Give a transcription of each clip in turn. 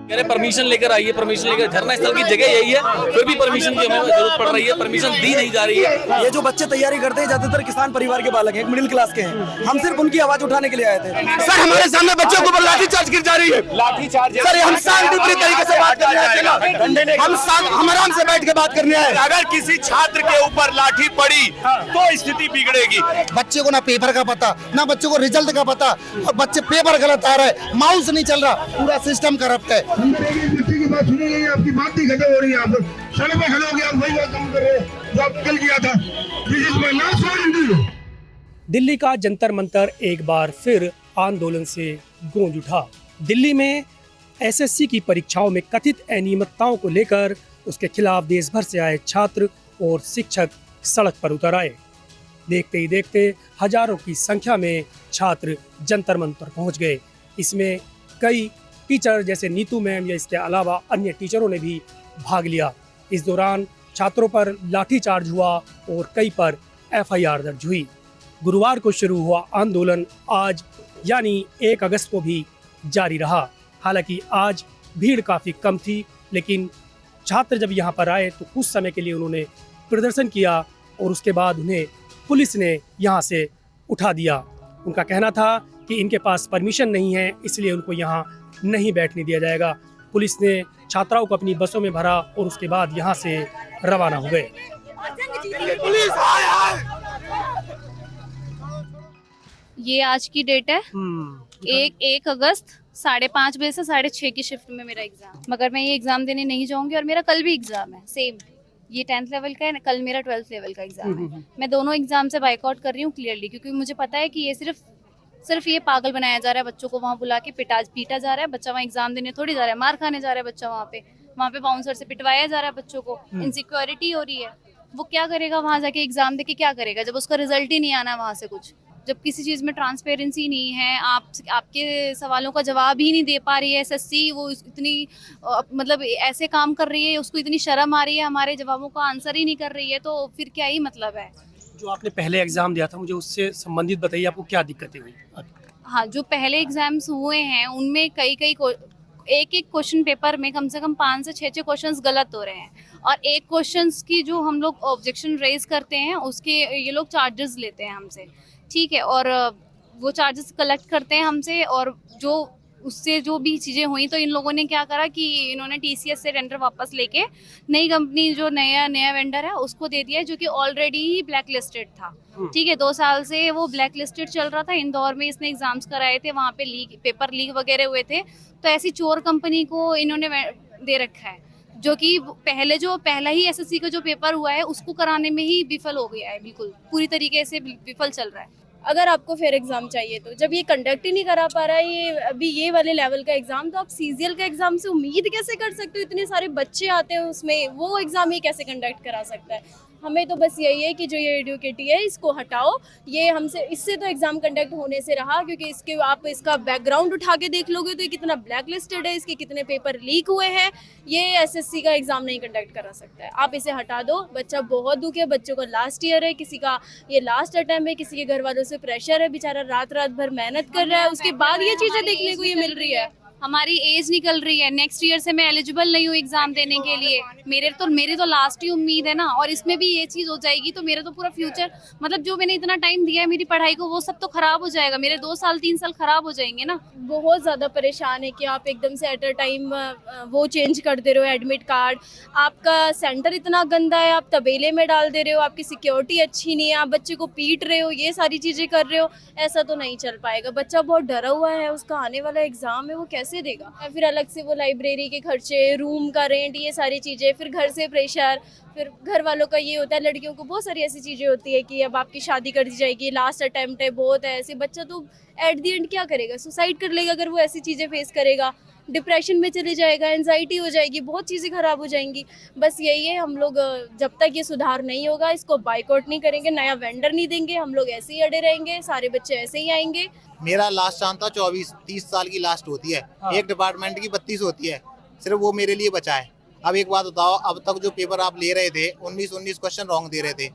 कह रहे परमिशन लेकर आइए, परमिशन लेकर, धरना स्थल की जगह यही है, फिर भी परमिशन की हमें जरूरत पड़ रही है, परमिशन दी नहीं जा रही है। ये जो बच्चे तैयारी करते हैं ज्यादातर किसान परिवार के बालक हैं, मिडिल क्लास के हैं। हम सिर्फ उनकी आवाज उठाने के लिए आए थे। सर हमारे सामने बच्चों को लाठी चार्ज की जा रही है। लाठी चार्ज सर हम शांतिपूर्ण तरीके से बात करने आए थे। हम आराम से बैठ के बात करने आए। अगर किसी छात्र के ऊपर लाठी पड़ी तो स्थिति बिगड़ेगी। बच्चे को ना पेपर का पता, ना बच्चों को रिजल्ट का पता, और बच्चे पेपर गलत आ रहा है, माउस नहीं चल रहा, पूरा सिस्टम करप्ट है। की बात सुनी नहीं, आपकी बात नहीं खत्म हो रही है। आप सड़क पे खड़े हो गए, आप वही बात काम कर रहे हैं जो आप कल किया था। This is my last warning. Delhi का जंतर मंतर एक बार फिर आंदोलन से गूंज उठा। दिल्ली में एसएससी की परीक्षाओं में कथित अनियमितताओं को लेकर उसके खिलाफ देश भर से आए छात्र और शिक्षक सड़क पर उतर आए। देखते ही देखते हजारों की संख्या में छात्र जंतर मंतर पहुंच गए। इसमें कई टीचर जैसे नीतू मैम या इसके अलावा अन्य टीचरों ने भी भाग लिया। इस दौरान छात्रों पर लाठीचार्ज हुआ और कई पर एफआईआर दर्ज हुई। गुरुवार को शुरू हुआ आंदोलन आज यानी 1 अगस्त को भी जारी रहा। हालांकि आज भीड़ काफ़ी कम थी, लेकिन छात्र जब यहाँ पर आए तो कुछ समय के लिए उन्होंने प्रदर्शन किया और उसके बाद उन्हें पुलिस ने यहाँ से उठा दिया। उनका कहना था कि इनके पास परमिशन नहीं है, इसलिए उनको यहाँ नहीं बैठने दिया जाएगा। पुलिस ने छात्राओं को अपनी बसों में भरा और उसके बाद यहाँ से रवाना हो गए। ये आज की डेट है, 1 अगस्त 5:30 बजे से 6:30 की शिफ्ट में मेरा एग्जाम, मगर मैं ये एग्जाम देने नहीं जाऊंगी और मेरा कल भी एग्जाम है सेम। ये 10th लेवल का है, कल मेरा 12th लेवल का एग्जाम है। मैं दोनों एग्जाम से बाइकआउट कर रही हूँ क्लियरली, क्योंकि मुझे पता है कि ये सिर्फ ये पागल बनाया जा रहा है। बच्चों को वहाँ बुला के पीटा जा रहा है। बच्चा वहाँ एग्जाम देने थोड़ी जा रहा है, मार खाने जा रहा है बच्चा। वहाँ पे बाउंसर से पिटवाया जा रहा है बच्चों को। इनसिक्योरिटी हो रही है। वो क्या करेगा वहाँ जाके एग्जाम देके, क्या करेगा जब उसका रिजल्ट ही नहीं आना वहाँ से कुछ, जब किसी चीज़ में ट्रांसपेरेंसी नहीं है, आपके सवालों का जवाब ही नहीं दे पा रही है एसएससी। वो इतनी मतलब ऐसे काम कर रही है, उसको इतनी शर्म आ रही है, हमारे जवाबों का आंसर ही नहीं कर रही है, तो फिर क्या ही मतलब है। जो आपने पहले एग्जाम दिया था, मुझे उससे संबंधित बताइए, आपको क्या दिक्कतें हुई? हाँ, जो पहले एग्जाम्स हुए हैं उनमें एक क्वेश्चन पेपर में कम से कम 5 से 6 क्वेश्चंस गलत हो रहे हैं, और एक क्वेश्चंस की जो हम लोग ऑब्जेक्शन रेज करते हैं उसके ये लोग चार्जेस लेते हैं हमसे, ठीक है। और वो चार्जेस कलेक्ट करते हैं हमसे, और जो उससे जो भी चीज़ें हुई तो इन लोगों ने क्या करा कि इन्होंने टीसीएस से टेंडर वापस लेके नई कंपनी जो नया वेंडर है उसको दे दिया है, जो कि ऑलरेडी ही ब्लैक लिस्टेड था, ठीक है। 2 साल से वो ब्लैक लिस्टेड चल रहा था। इंदौर में इसने एग्जाम्स कराए थे, वहाँ पे पेपर लीक वगैरह हुए थे, तो ऐसी चोर कंपनी को इन्होंने दे रखा है, जो कि पहला ही एसएससी का जो पेपर हुआ है उसको कराने में ही विफल हो गया है, बिल्कुल पूरी तरीके से विफल चल रहा है। अगर आपको फेयर एग्जाम चाहिए तो जब ये कंडक्ट ही नहीं करा पा रहा है ये अभी ये वाले लेवल का एग्जाम, तो आप सीजीएल का एग्जाम से उम्मीद कैसे कर सकते हो? इतने सारे बच्चे आते हैं उसमें, वो एग्जाम ही कैसे कंडक्ट करा सकता है? हमें तो बस यही है कि जो ये एडुकेटी है इसको हटाओ। ये हमसे इससे तो एग्जाम कंडक्ट होने से रहा, क्योंकि आप इसका बैकग्राउंड उठा के देख लोगे तो ये कितना ब्लैक लिस्टेड है, इसके कितने पेपर लीक हुए हैं। ये एसएससी का एग्जाम नहीं कंडक्ट करा सकता है, आप इसे हटा दो। बच्चा बहुत दुखी है, बच्चों का लास्ट ईयर है, किसी का ये लास्ट अटेम्प्ट है, किसी के घर वालों से प्रेशर है, बेचारा रात भर मेहनत कर रहा है, उसके बाद ये चीजें देखने को ये मिल रही है। हमारी एज निकल रही है, नेक्स्ट ईयर से मैं एलिजिबल नहीं हूँ एग्जाम देने के लिए। मेरी तो लास्ट ही उम्मीद है ना, और इसमें भी ये चीज हो जाएगी तो मेरा तो पूरा फ्यूचर, मतलब जो मैंने इतना टाइम दिया है मेरी पढ़ाई को, वो सब तो खराब हो जाएगा। मेरे 2 साल 3 साल खराब हो जाएंगे ना। बहुत ज़्यादा परेशान है कि आप एकदम से एट अ टाइम वो चेंज कर दे रहे हो एडमिट कार्ड, आपका सेंटर इतना गंदा है, आप तबेले में डाल दे रहे हो, आपकी सिक्योरिटी अच्छी नहीं है, आप बच्चे को पीट रहे हो, ये सारी चीज़ें कर रहे हो। ऐसा तो नहीं चल पाएगा। बच्चा बहुत डरा हुआ है, उसका आने वाला एग्ज़ाम है, वो कैसे देगा? फिर अलग से वो लाइब्रेरी के खर्चे, रूम का रेंट, ये सारी चीज़ें, फिर घर से प्रेशर, फिर घर वालों का ये होता है। लड़कियों को बहुत सारी ऐसी चीज़ें होती है कि अब आपकी शादी कर दी जाएगी, लास्ट अटेम्प्ट है, बहुत है ऐसे। बच्चा तो एट दी एंड क्या करेगा? सुसाइड कर लेगा अगर वो ऐसी चीज़ें फेस करेगा, डिप्रेशन में चले जाएगा, एंजाइटी हो जाएगी, बहुत चीज़ें ख़राब हो जाएंगी। बस यही है, हम लोग जब तक ये सुधार नहीं होगा, इसको बाइकआउट नहीं करेंगे, नया वेंडर नहीं देंगे, हम लोग ऐसे ही अड़े रहेंगे, सारे बच्चे ऐसे ही आएंगे। मेरा लास्ट चांस था 24-30 साल की लास्ट होती है। एक डिपार्टमेंट की 32 होती है, सिर्फ वो मेरे लिए बचा है। अब एक बात बताओ, अब तक जो पेपर आप ले रहे थे 19 क्वेश्चन रॉन्ग दे रहे थे,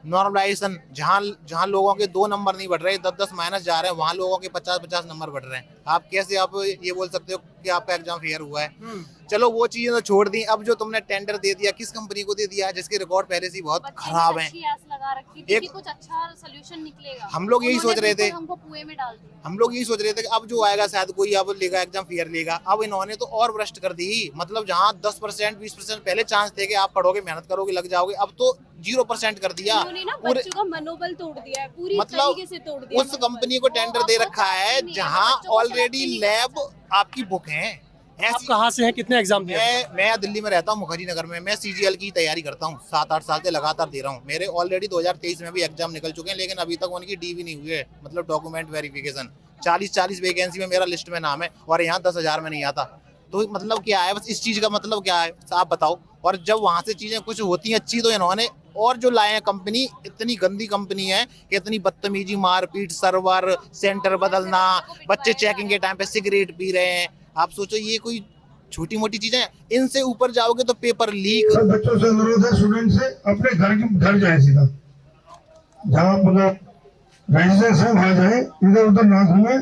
नॉर्मलाइजेशन, जहाँ लोगों के 2 नंबर नहीं बढ़ रहे, 10-10 माइनस जा रहे हैं, वहाँ लोगों के 50-50 नंबर बढ़ रहे हैं। आप कैसे आप ये बोल सकते हो कि आपका एग्जाम फेयर हुआ है? चलो वो चीजें तो छोड़ दी, अब जो तुमने टेंडर दे दिया, किस कंपनी को दे दिया जिसके रिकॉर्ड पहले से ही बहुत खराब है? एक कुछ अच्छा सॉल्यूशन निकलेगा। हम लोग यही सोच रहे थे, हमको कुएं में डाल दिया। हम लोग यही सोच रहे थे कि अब जो आएगा शायद कोई अब लेगा एग्जाम फेयर लेगा। अब इन्होंने तो और भ्रष्ट कर दी, मतलब जहाँ 10% 20% पहले चांस थे कि आप पढ़ोगे, मेहनत करोगे, लग जाओगे, अब तो 0% कर दिया। बच्चों का मनोबल तोड़ दिया है, पूरी मतलब तरीके से तोड़ दिया। उस कंपनी को टेंडर दे रखा है जहाँ ऑलरेडी लैब आपकी बुक है। आप कहाँ से हैं, कितने एग्जाम दिए? मैं दिल्ली में रहता हूँ, मुखर्जी नगर में। मैं CGL की तैयारी करता हूँ, 7-8 साल से लगातार दे रहा हूँ। मेरे ऑलरेडी 2023 में भी एग्जाम निकल चुके हैं, लेकिन अभी तक उनकी डी भी नहीं हुई है, मतलब डॉक्यूमेंट वेरिफिकेशन। 40 वैकेंसी में मेरा लिस्ट में नाम है और यहाँ 10,000 में नहीं आता। तो मतलब क्या है, बस इस चीज का मतलब क्या है आप बताओ? और जब वहाँ से चीजें कुछ होती हैं अच्छी, तो इन्होंने और जो लाए हैं कंपनी, इतनी गंदी कंपनी है कि इतनी बदतमीजी, मारपीट, सर्वर सेंटर बदलना, बच्चे चेकिंग के टाइम पे सिगरेट पी रहे हैं। आप सोचो ये कोई छोटी मोटी चीजें, इनसे ऊपर जाओगे तो पेपर लीक। बच्चों से अनुरोध है, स्टूडेंट से अपने घर जाए सीधा, जहाँ मतलब रेजिडेंस है वहाँ जाए, इधर उधर ना घूमे।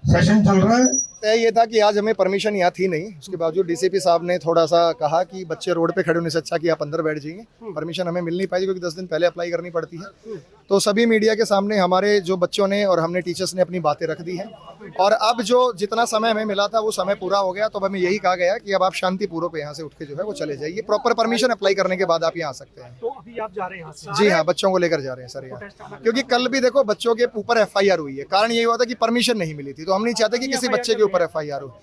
सेशन चल रहा है। तय ये था कि आज हमें परमिशन यहाँ थी नहीं, उसके बावजूद डीसीपी साहब ने थोड़ा सा कहा कि बच्चे रोड पे खड़े होने से अच्छा कि आप अंदर बैठ जाइए। परमिशन हमें मिल नहीं पाई क्योंकि 10 दिन पहले अप्लाई करनी पड़ती है। तो सभी मीडिया के सामने हमारे जो बच्चों ने और हमने टीचर्स ने अपनी बातें रख दी हैं, और अब जो जितना समय हमें मिला था वो समय पूरा हो गया। तो हमें यही कहा गया कि अब आप शांतिपूर्वक यहाँ से उठ के जो है वो चले जाइए। प्रॉपर परमिशन अप्लाई करने के बाद आप यहाँ आ सकते हैं। तो अभी आप जा रहे हैं यहाँ से? जी हाँ, बच्चों को लेकर जा रहे हैं सर यहाँ, क्योंकि कल भी देखो बच्चों के ऊपर FIR हुई है। कारण यही हुआ था कि परमिशन नहीं मिली थी, तो हम नहीं चाहते कि किसी बच्चे के ऊपर FIR हो।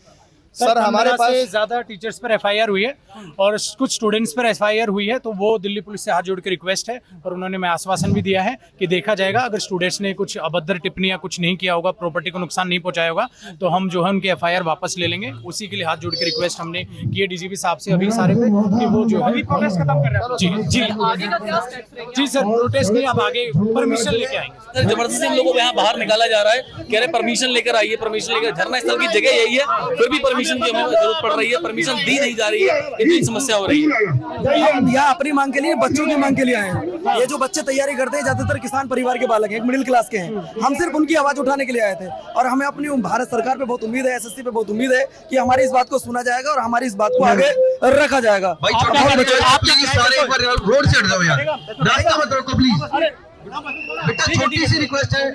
सर हमारे पास ज्यादा टीचर्स पर FIR हुई है और कुछ स्टूडेंट्स पर FIR हुई है, तो वो दिल्ली पुलिस से हाथ जोड़ के रिक्वेस्ट है, और उन्होंने मैं आश्वासन भी दिया है कि देखा जाएगा। अगर स्टूडेंट्स ने कुछ अभद्र टिप्पणी या कुछ नहीं किया होगा, प्रॉपर्टी को नुकसान नहीं पहुंचाया होगा, तो हम जो है उनके FIR वापस ले लेंगे। उसी के लिए हाथ जोड़ के रिक्वेस्ट हमने की है DGP साहब से अभी सारे पे कि वो जो है प्रोटेस्ट खत्म कर रहे हैं। जी सर, प्रोटेस्ट नहीं, अब आगे परमिशन लेके आएंगे। सर जबरदस्ती हम लोगों को यहाँ बाहर निकाला जा रहा है, कह रहे परमिशन लेकर आइए, परमिशन लेकर। धरना स्थल की जगह यही है, फिर भी परमिशन की हमें जरूरत पड़ रही है, परमिशन दी नहीं जा रही है, इतनी समस्या हो रही है। हम यहाँ अपनी मांग के लिए, बच्चों की मांग के लिए आए हैं। ये जो बच्चे तैयारी करते हैं ज्यादातर किसान परिवार के बालक हैं, एक मिडिल क्लास के हैं। हम सिर्फ उनकी आवाज उठाने के लिए आए थे, और हमें अपनी भारत सरकार पे बहुत उम्मीद है, SSC पे बहुत उम्मीद है कि हमारी इस बात को सुना जाएगा और हमारी इस बात को आगे रखा जाएगा। रोड से हट जाओ यार, रास्ता मत रोको प्लीज। बेटा छोटी सी रिक्वेस्ट है,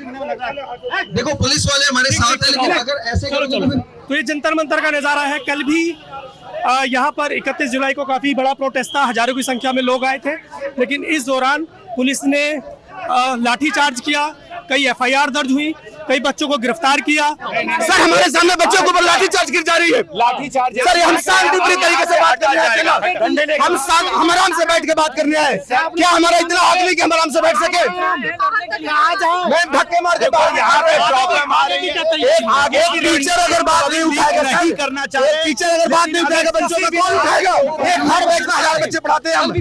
देखो पुलिस वाले हमारे साथ हैं, लेकिन अगर ऐसे करोगे तो ये जंतर मंतर का नजारा है। कल भी यहाँ पर 31 जुलाई को काफी बड़ा प्रोटेस्ट था, हजारों की संख्या में लोग आए थे, लेकिन इस दौरान पुलिस ने लाठीचार्ज किया, कई FIR दर्ज हुई, कई बच्चों को गिरफ्तार किया। सर हमारे सामने बच्चों के ऊपर लाठीचार्ज की जा रही है। लाठीचार्ज सर हम शांतिपूर्ण तरीके से बात करने आए थे, हम आराम से बैठ के बात करने आए। क्या हमारा इतना हक नहीं कि हम आराम से बैठ सके? मैं धक्के मार के बाहर आगे टीचर अगर बात नहीं उठाएगा, सही करना चाहिए। टीचर अगर बात नहीं उठाएगा, बच्चों को कौन उठाएगा? एक हर बैच में 1000 बच्चे पढ़ाते हैं हम। ये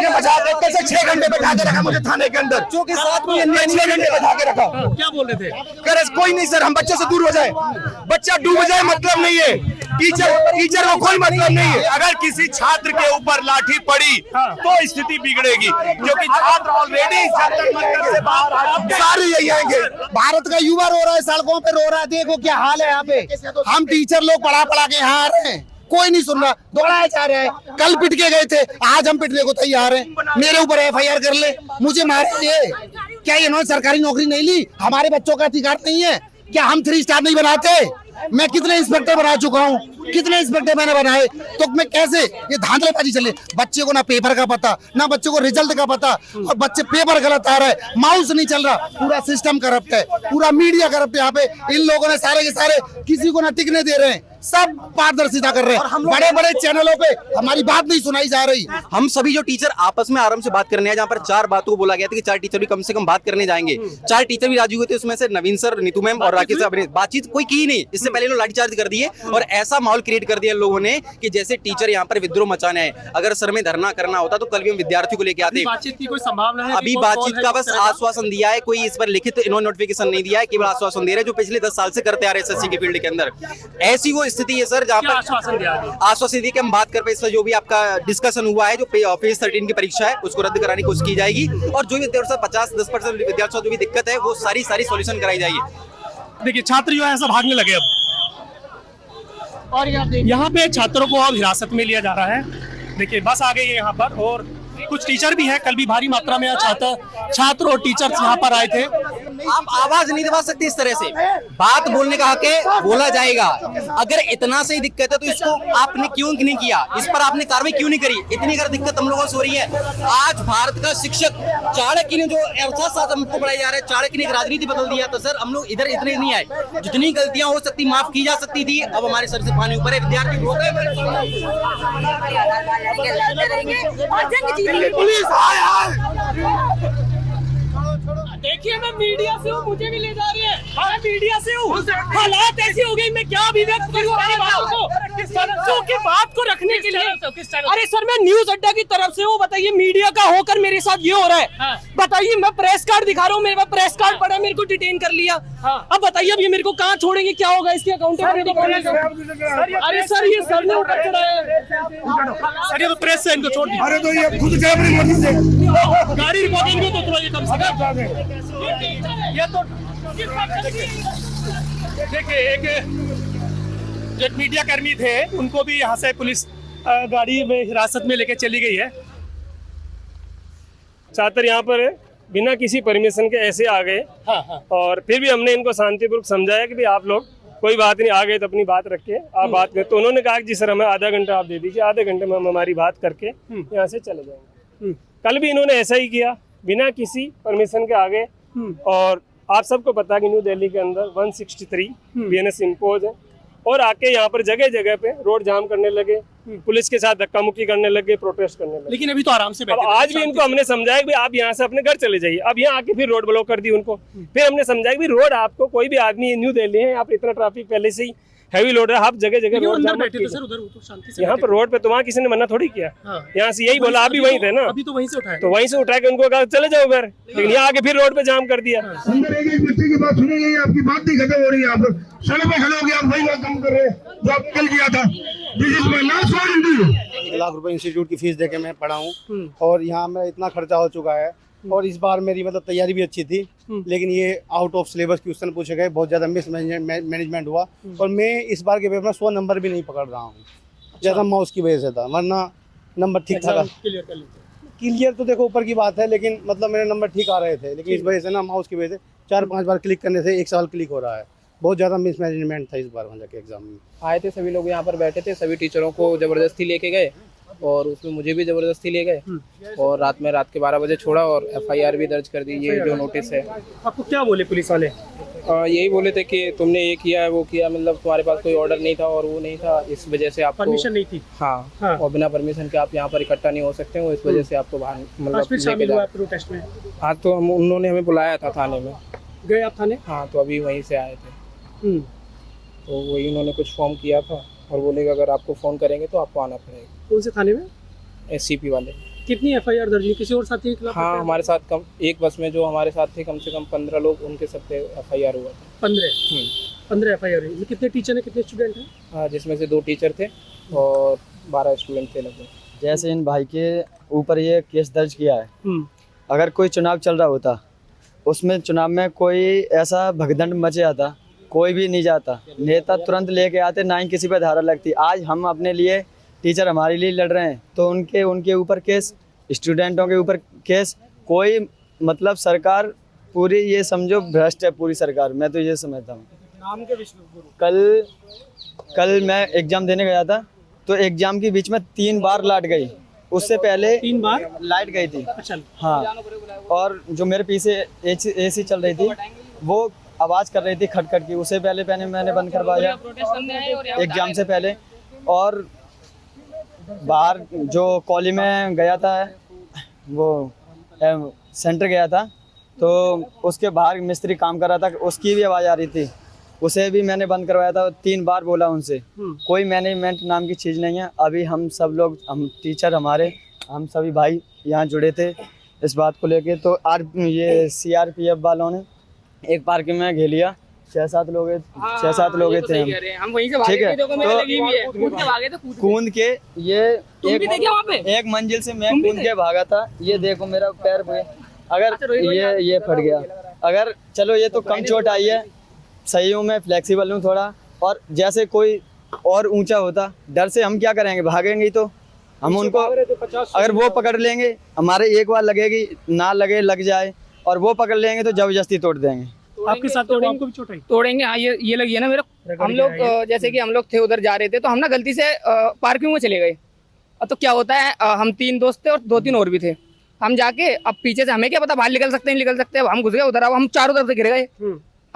मजाक है, कैसे 6 घंटे बैठा के रखा मुझे थाने के अंदर, जो के साथ में 6 घंटे बैठा के रखा। क्या बोल रहे थे? करे कोई नहीं सर, हम बच्चे से दूर हो जाए, बच्चा डूब जाए मतलब नहीं है, टीचर को कोई मतलब नहीं है। अगर किसी छात्र के ऊपर लाठी पड़ी तो स्थिति बिगड़ेगी, क्योंकि छात्र ऑलरेडी से बाहर सारे यही आएंगे। भारत का युवा रो रहा है, सड़कों पे रो रहा है, देखो क्या हाल है यहाँ पे। हम टीचर लोग पढ़ा के यहाँ आ रहे हैं, कोई नहीं सुन रहा, दौड़ाया जा रहा है। कल पिट के गए थे, आज हम पिटने को तैयार हैं। मेरे ऊपर FIR कर ले, मुझे मारेंगे। क्या इन्होंने सरकारी नौकरी नहीं ली? हमारे बच्चों का अधिकार नहीं है क्या? हम 3 स्टार नहीं बनाते? मैं कितने इंस्पेक्टर बना चुका हूँ, कितने इंस्पेक्टर मैंने बनाए, तो मैं कैसे ये धांधलेबाजी चले? बच्चे को ना पेपर का पता, ना बच्चों को रिजल्ट का पता, और बच्चे पेपर गलत आ रहा है, माउस नहीं चल रहा, पूरा सिस्टम करप्ट है, पूरा मीडिया करप्ट है। यहाँ पे इन लोगों ने सारे के सारे किसी को ना टिकने दे रहे हैं, सब पारदर्शिता कर रहे हैं। बड़े बड़े चैनलों पे हमारी बात नहीं सुनाई जा रही। हम सभी जो टीचर आपस में आराम से बात करने हैं, जहाँ पर 4 बातों को बोला गया था कि 4 टीचर भी कम से कम बात करने जाएंगे, 4 टीचर भी राजी हुए थे, उसमें से नवीन सर, नीतू मैम और राकेश साहब ने बातचीत कोई की नहीं। इससे पहले लोग लाठीचार्ज कर दिए और ऐसा माहौल क्रिएट कर दिया लोगों ने कि जैसे टीचर यहाँ पर विद्रोह मचाना है। अगर सर में धरना करना होता तो कल भी हम विद्यार्थियों को लेके आते। बातचीत की कोई संभावना है? अभी बातचीत का बस आश्वासन दिया है, कोई इस पर लिखित इन्होंने नोटिफिकेशन नहीं दिया है, केवल आश्वासन दे रहे हैं जो पिछले 10 साल से करते आ रहे हैं एसएससी के फील्ड के अंदर। ऐसी वो स्थिति है सर जहाँ पर आश्वासन दिया है? आश्वासन दिया कि हम बात कर पाए, इसका जो भी आपका डिस्कशन हुआ है, जो फेज 13 की परीक्षा है उसको रद्द कराने की कोशिश की जाएगी और जो विद्यार्थियों 50-10% विद्यार्थियों जो भी दिक्कत है वो सारी सॉल्यूशन कराई जाएगी। देखिए छात्र जो है ऐसा भागने लगे अब, और यहाँ पे छात्रों को अब हिरासत में लिया जा रहा है। देखिए बस आ गई है यहाँ पर और कुछ टीचर भी हैं। कल भी भारी मात्रा में छात्र और टीचर्स यहाँ पर आए थे। आप आवाज नहीं दबा सकते इस तरह से, बात बोलने का हक है, बोला जाएगा। अगर इतना सही दिक्कत है तो इसको आपने क्यों नहीं किया, इस पर आपने कार्रवाई क्यों नहीं करी? इतनी अगर दिक्कत हम लोगों से हो रही है, आज भारत का शिक्षक चाणक्य ने जो अर्थशास्त्र हमको पढ़ाया जा रहा है, चाणक्य ने एक राजनीति बदल दिया, तो सर हम लोग इधर इतने नहीं आए। जितनी गलतियां हो सकती माफ की जा सकती थी, अब हमारे सर से पानी ऊपर है। विद्यार्थी रो गए। देखिए मैं मीडिया से हूँ, मुझे भी ले जा रही है। मैं मीडिया से हूँ, हालात ऐसी हो गई, मैं क्या अभिव्यक्त करूँ अपनी बातों को, बच्चों की बात को रखने के लिए। अरे सर मैं न्यूज अड्डा की तरफ से हूँ, बताइए मीडिया का होकर मेरे साथ ये हो रहा है। बताइए मैं प्रेस कार्ड दिखा रहा हूँ, मेरे पास प्रेस कार्ड पड़ा, मेरे को डिटेन कर लिया। अब बताइए अब ये मेरे को कहाँ छोड़ेंगे, क्या होगा इसकी अकाउंटेबिलिटी? अरे सर ये सर ने उठा चढ़ाया है सर, ये तो प्रेस से इनको छोड़ दिया। अरे तो ये खुद जा अपनी मर्जी से गाड़ी रिकॉर्डिंग को तो थोड़ा ये कम से कम ये तो देखिए एक मीडिया कर्मी थे, उनको भी यहाँ से पुलिस गाड़ी में हिरासत में लेके चली गई है। छात्र यहाँ पर बिना किसी परमिशन के ऐसे आ गए। और फिर भी हमने इनको शांतिपूर्वक समझाया कि भाई आप लोग कोई बात नहीं, आ गए तो अपनी बात रखिए, आप बात करें। तो उन्होंने कहा कि जी सर हमें आधा घंटा आप दे दीजिए, आधे घंटे में हम हमारी बात करके यहाँ से चले जाएंगे। कल भी इन्होंने ऐसा ही किया बिना किसी परमिशन के आगे। और आप सबको पता है कि न्यू दिल्ली के अंदर 163 BNS इम्पोज है और आके यहाँ पर जगह जगह पे रोड जाम करने लगे, पुलिस के साथ धक्का मुक्की करने लगे, प्रोटेस्ट करने लगे। लेकिन अभी तो आराम से बैठे। आज भी इनको हमने समझाया कि आप यहाँ से अपने घर चले जाइए। अब यहाँ आके फिर रोड ब्लॉक कर दी उनको। फिर हमने समझाया कि रोड आपको कोई भी आदमी, न्यू दिल्ली है, आप इतना ट्रैफिक पहले से ही हैवी लोड है, आप जगह जगह रोड जाम बैठे। यहाँ पर रोड पे तो वहाँ किसी ने मना थोड़ी किया। यहाँ से यही बोला, आप भी वहीं थे ना, अभी तो वहीं से उठाया, तो वहीं से उठा के उनको कहा चले जाओ घर, लेकिन यहाँ आके फिर रोड पे जाम कर दिया। अंदर एक बच्चे की बात सुनी गई, आपकी बात नहीं खत्म हो रही है। आप सड़क पे खड़े हो गए, आप वही बात काम कर रहे हैं जो आप कल किया था। 1 लाख रुपए इंस्टीट्यूट की फीस देके मैं पढ़ा हूँ और यहाँ में इतना खर्चा हो चुका है। और इस बार मेरी मतलब तैयारी भी अच्छी थी, लेकिन ये आउट ऑफ सिलेबस क्वेश्चन पूछे गए, बहुत ज़्यादा मिस मैनेजमेंट हुआ और मैं इस बार के पेपर में 100 नंबर भी नहीं पकड़ रहा हूँ, ज़्यादा माउस की वजह से था, वरना नंबर ठीक था। क्लियर तो देखो ऊपर की बात है, लेकिन मतलब मेरे नंबर ठीक आ रहे थे, लेकिन इस वजह से ना माउस की वजह से 4-5 बार क्लिक करने से 1 साल क्लिक हो रहा है। बहुत ज़्यादा मिस मैनेजमेंट था इस बार वहाँ जाके एग्जाम में। आए थे सभी लोग यहाँ पर बैठे थे, सभी टीचरों को ज़बरदस्ती लेके गए और उसमें मुझे भी ज़बरदस्ती ले गए और रात के 12 बजे छोड़ा और FIR भी दर्ज कर दी। ये जो नोटिस है। आपको क्या बोले पुलिस वाले? यही बोले थे कि तुमने ये किया है वो किया, मतलब तुम्हारे पास कोई ऑर्डर नहीं था और वो नहीं था, इस वजह से आपको परमिशन नहीं थी। हाँ। और बिना परमिशन के आप यहाँ पर इकट्ठा नहीं हो सकते हो, इस वजह से आपको बाहर मतलब प्रोटेस्ट में। हाँ तो उन्होंने हमें बुलाया था थाने में। गए आप थाने? हाँ तो अभी वहीं से आए थे। तो वही उन्होंने कुछ फॉर्म किया था और बोले अगर आपको फ़ोन करेंगे तो आपको आना पड़ेगा। कौन से थाने में? SCP वाले। कितनी FIR दर्ज हुई? किसी और साथी के खिलाफ? हाँ हमारे साथ कम, एक बस में जो हमारे साथ थे कम से कम 15 लोग, उनके सब पे FIR हुआ था। 15 FIR हुई। कितने टीचर हैं, कितने स्टूडेंट हैं? हाँ जिसमें से 2 टीचर थे और 12 स्टूडेंट थे लगभग। जैसे इन भाई के ऊपर ये केस दर्ज किया है, अगर कोई चुनाव चल रहा होता, उसमें चुनाव में कोई ऐसा भगदड़ मचे आता, कोई भी नहीं जाता, नेता तुरंत लेके आते, ना ही किसी पे धारा लगती। आज हम अपने लिए, टीचर हमारे लिए लड़ रहे हैं, तो उनके ऊपर केस, स्टूडेंटों के ऊपर केस, कोई मतलब सरकार पूरी ये समझो भ्रष्ट है पूरी सरकार। मैं तो ये समझता हूँ। कल मैं एग्ज़ाम देने गया था, तो एग्ज़ाम के बीच में 3 बार लाइट गई, उससे पहले 3 बार लाइट गई थी। अच्छा। हाँ, और जो मेरे पीछे AC चल रही थी वो आवाज़ कर रही थी खटखट की, उससे पहले मैंने बंद करवाया एग्ज़ाम से पहले। और बाहर जो कॉलेज में गया था, वो सेंटर गया था, तो उसके बाहर मिस्त्री काम कर रहा था, उसकी भी आवाज़ आ रही थी, उसे भी मैंने बंद करवाया था, 3 बार बोला उनसे, कोई मैनेजमेंट नाम की चीज़ नहीं है। अभी हम सब लोग, हम टीचर, हम सभी भाई यहाँ जुड़े थे इस बात को लेके। तो आज ये CRPF वालों ने एक पार्किंग में घेर लिया, 6-7 लोग थे हम, वहीं से ठीक है। तो कूद के ये एक मंजिल से मैं कूद के भागा था, ये देखो मेरा पैर पे, अगर ये फट गया। अगर चलो ये तो कम चोट आई है, सही हूँ मैं, फ्लेक्सिबल हूँ थोड़ा, और जैसे कोई और ऊंचा होता, डर से हम क्या करेंगे, भागेंगे ही तो हम उनको, अगर वो पकड़ लेंगे, हमारे एक बार लगेगी, ना लगे लग जाए, और वो पकड़ लेंगे तो जबरदस्ती तोड़ देंगे। आपके साथ आपको भी चोट आई? तोड़ेंगे, हाँ, ये लगी है ना मेरे। हम लोग जैसे कि हम लोग थे उधर जा रहे थे, तो हम ना गलती से पार्किंग में चले गए। तो क्या होता है, हम 3 दोस्त थे और 2-3 और भी थे। हम जाके, अब पीछे से हमें क्या पता बाहर निकल सकते हैं, निकल सकते हैं, हम घुस गए उधर। अब हम चारों तरफ से गिर गए।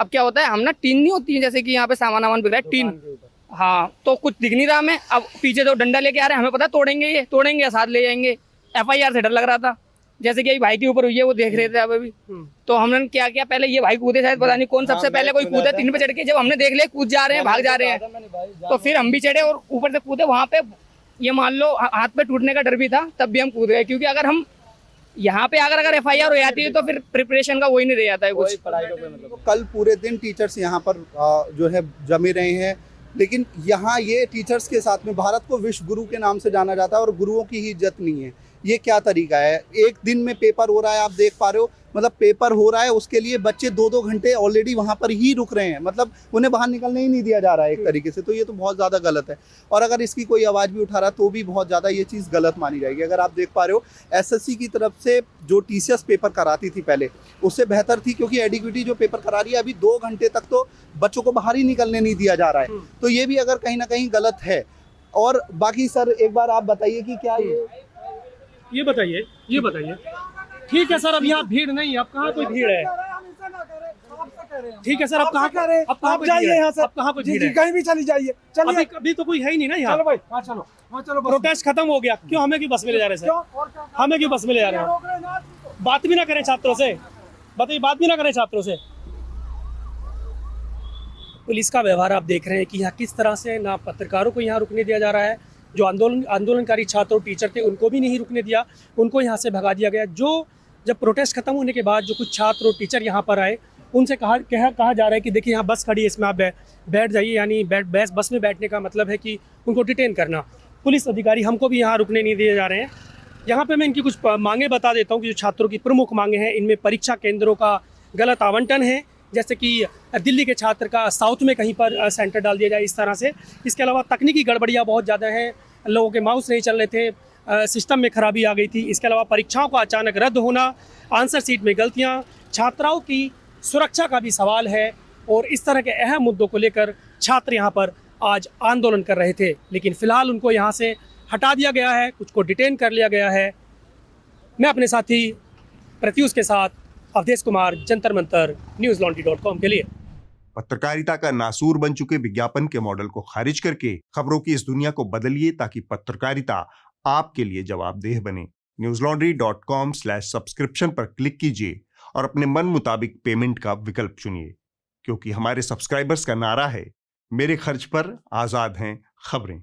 अब क्या होता है, हम ना टीन नहीं होती है जैसे कि यहाँ पे सामान बिक रहा है, टीन, हाँ, तो कुछ दिख नहीं रहा हमें। अब पीछे जो डंडा लेके आ रहे हैं, हमें पता तोड़ेंगे या साथ ले जाएंगे। FIR से डर लग रहा था, जैसे कि भाई के ऊपर हुई है, वो देख रहे थे अब अभी। तो हमने क्या किया, पहले ये भाई कूदे, शायद पता नहीं कौन सबसे पहले कोई कूदे, 3 पे चढ़ के। जब हमने देख लिया कूद जा रहे हैं, भाग जा रहे हैं, तो फिर हम भी चढ़े और ऊपर से कूदे। वहाँ पे ये मान लो हाथ पे टूटने का डर भी था, तब भी हम कूद गए, क्योंकि अगर हम यहाँ पे अगर FIR हो जाती है तो फिर प्रिपरेशन का वही नहीं रह जाता है कुछ। कल पूरे दिन टीचर्स यहाँ पर जो है जमे रहे हैं, लेकिन यहाँ ये टीचर्स के साथ में भारत को विश्व गुरु के नाम से जाना जाता है और गुरुओं की ही इज्जत नहीं है। ये क्या तरीका है? एक दिन में पेपर हो रहा है, आप देख पा रहे हो, मतलब पेपर हो रहा है, उसके लिए बच्चे 2-2 घंटे ऑलरेडी वहाँ पर ही रुक रहे हैं, मतलब उन्हें बाहर निकलने ही नहीं दिया जा रहा है एक तरीके से। तो ये तो बहुत ज़्यादा गलत है, और अगर इसकी कोई आवाज़ भी उठा रहा है तो भी बहुत ज़्यादा ये चीज़ गलत मानी जाएगी। अगर आप देख पा रहे हो, SSC की तरफ से जो TCS पेपर कराती थी पहले, उससे बेहतर थी, क्योंकि एडीक्यूटी जो पेपर करा रही है अभी 2 घंटे तक तो बच्चों को बाहर ही निकलने नहीं दिया जा रहा है। तो ये भी अगर कहीं ना कहीं गलत है। और बाकी सर एक बार आप बताइए कि क्या ये बताइए। ठीक है सर, अब यहाँ भीड़ नहीं है, अब कहाँ कोई भीड़ है? ठीक है सर, अब कहाँ जाइए यहाँ से, अब कहाँ कोई भीड़ है? कहीं भी चली जाइए, चलिए। अभी तो कोई है ही नहीं ना यहाँ। चलो भाई, हाँ चलो। प्रोटेस्ट खत्म हो गया, क्यों हमें क्यों बस में ले जा रहे सर? हमें क्यों बस में ले जा रहे हैं? बात भी ना करें छात्रों से, बताइए, बात भी ना करें छात्रों से। पुलिस का व्यवहार आप देख रहे हैं कि यहाँ किस तरह से ना पत्रकारों को यहाँ रुकने दिया जा रहा है, जो आंदोलनकारी छात्र और टीचर थे उनको भी नहीं रुकने दिया, उनको यहाँ से भगा दिया गया। जब प्रोटेस्ट खत्म होने के बाद जो कुछ छात्र और टीचर यहाँ पर आए, उनसे कहा जा रहा है कि देखिए यहाँ बस खड़ी है, इसमें आप बैठ जाइए, यानी बस में बैठने का मतलब है कि उनको डिटेन करना। पुलिस अधिकारी हमको भी यहाँ रुकने नहीं दिए जा रहे हैं। यहाँ पे मैं इनकी कुछ मांगे बता देता हूँ कि जो छात्रों की प्रमुख मांगे हैं, इनमें परीक्षा केंद्रों का गलत आवंटन है, जैसे कि दिल्ली के छात्र का साउथ में कहीं पर सेंटर डाल दिया जाए, इस तरह से। इसके अलावा तकनीकी गड़बड़ियाँ बहुत ज़्यादा हैं, लोगों के माउस नहीं चल रहे थे, सिस्टम में खराबी आ गई थी। इसके अलावा परीक्षाओं का अचानक रद्द होना, आंसर शीट में गलतियाँ, छात्राओं की सुरक्षा का भी सवाल है, और इस तरह के अहम मुद्दों को लेकर छात्र यहाँ पर आज आंदोलन कर रहे थे। लेकिन फ़िलहाल उनको यहाँ से हटा दिया गया है, कुछ को डिटेन कर लिया गया है। मैं अपने साथी प्रत्युष के साथ अवधेश कुमार, जंतर मंतर, newslaundry.com के लिए। पत्रकारिता का नासूर बन चुके विज्ञापन के मॉडल को खारिज करके खबरों की इस दुनिया को बदलिए, ताकि पत्रकारिता आपके लिए जवाबदेह बने। newslaundry.com/subscription पर क्लिक कीजिए और अपने मन मुताबिक पेमेंट का विकल्प चुनिए, क्योंकि हमारे सब्सक्राइबर्स का नारा है, मेरे खर्च पर आजाद हैं खबरें।